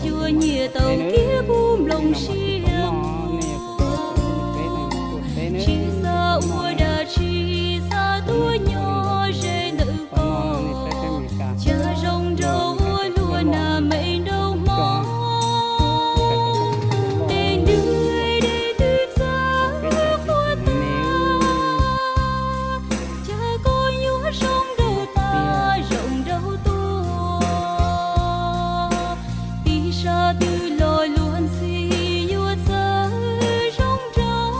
vua nhẹ tàu kia bùm lồng xiêm chi sa ua đà chi sa tua nhỏ rê nữ bò cha rong râu ua lúa nà mây đâu mò đèn đưa đê tư cha khoa ta cha có nhúa sông đầu ta rộng đâu tua tí sa tư lò luôn xì vua cha rong râu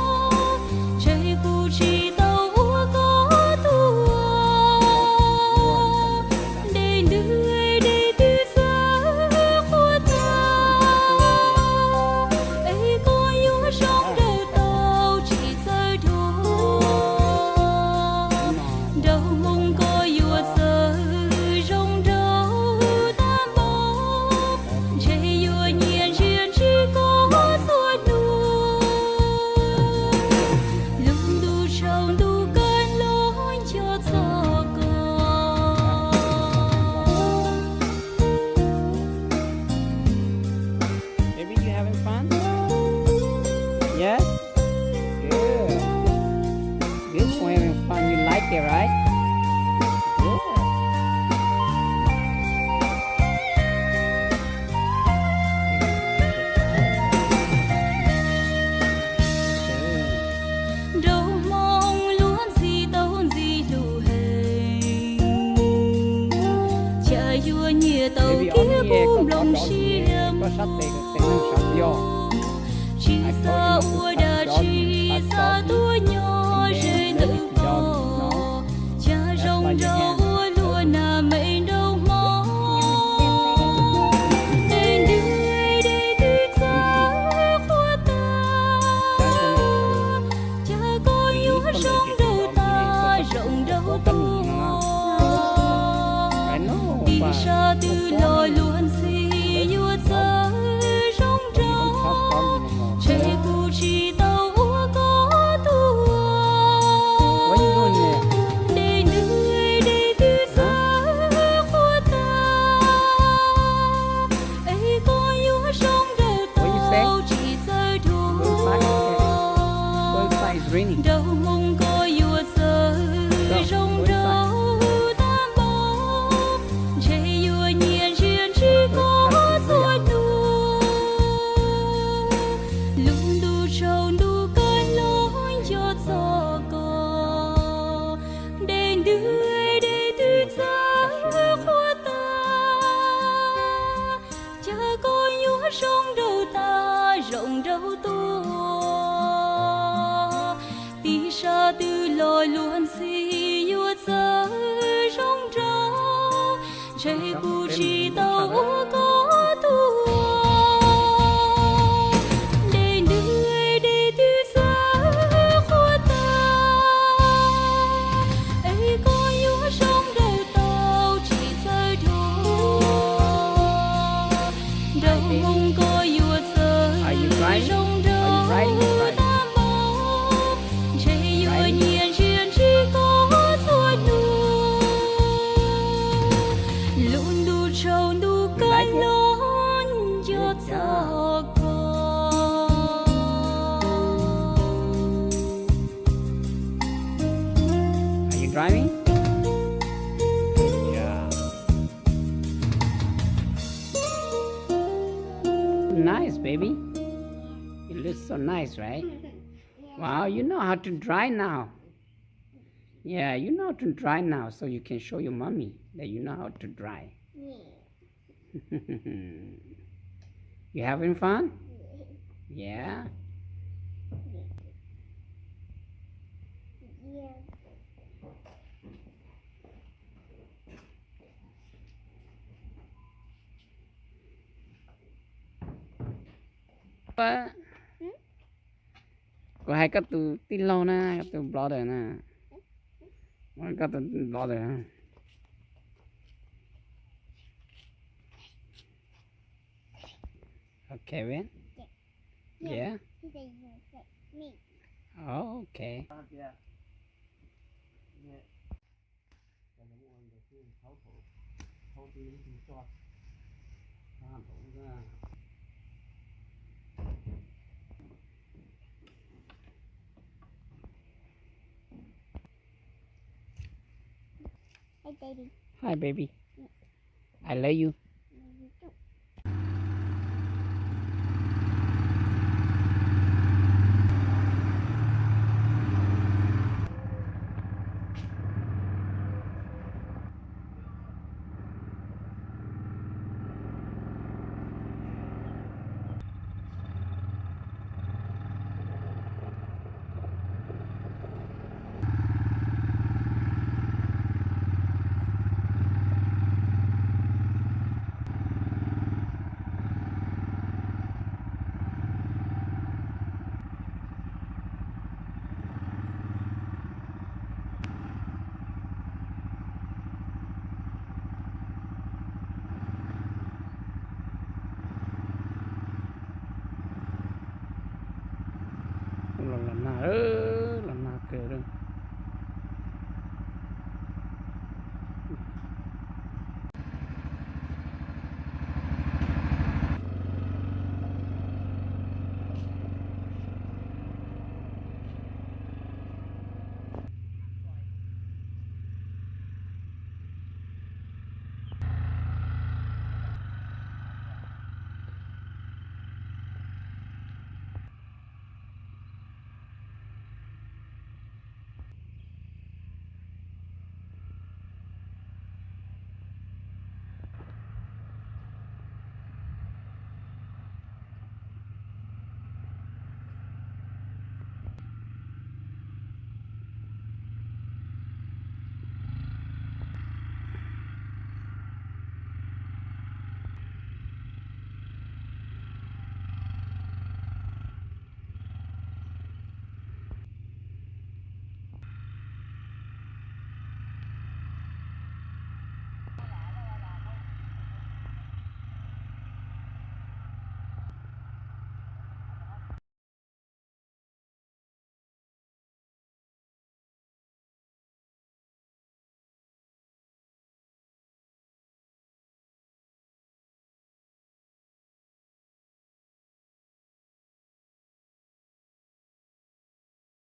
chạy cụ chỉ tàu ua có tua đèn đưa đê tư cha khoa ta ấy có nhúa sông đầu tàu chỉ rơi đua đâu mong có vua sơ rong râu tam bốc chạy vua nhiên riêng chỉ có suốt đua lưng đu trâu đu cơn lối cho gió cò Baby, you having fun? Yes? Good. Good for having fun. You like it, right? Good. đâu mong luôn gì tàu gì lù hình cha vua nhẹ tàu Baby, kia only bùm có lồng đó gì xiêm có sắp đây cái tên sắp vô. chi sa ua đà chi sa tua nhỏ rê nữ bò cha rong râu ua lúa nà mây đâu mò đèn đưa đê tư cha khoa ta cha có nhúa sông đầu ta rộng đâu tua I know, đi but sa tư lò luôn xì vua cha rong râu chạy cụ chỉ tàu ua có tua what you doing there? đèn đưa đê tư cha khoa ta ấy có nhúa sông đầu tàu chỉ rơi đua Go inside, it's raining. đâu mong có vua sơ rong râu tam bốc chạy vua nhiên riêng chỉ có suốt đua lung đu trâu đu cơn lối cho gió cò đèn đưa đê tư cha khoa ta cha có nhúa sông đầu ta rộng đâu tua tí sa tư lò luôn xì vua cha rong râu chạy cụ chỉ tàu ua có tua đèn đưa đê tư cha khoa ta ấy có nhúa sông đầu tàu chỉ rơi đua đâu mong có vua sơ Are you driving? rong Are you riding? râu Right. tam bốc chạy vua nhiên riêng chỉ có suốt đua luôn đu trâu đu like cơn it? lối cho Good gió cò Are you driving? Yeah. Nice, baby. You look so nice, right? Wow, you know how to drive now. Yeah, you know how to drive now, so you can show your mommy that you know how to drive. You having fun? Yeah. Có hai cái từ tin lâu na, cái từ brother na, cái từ brother. Okay, man. Yeah. Oh, okay. thấu thị thấu thị cho thấu thị Hi, baby. Hi, baby. I love you. Lần nào lần nào cười rồi.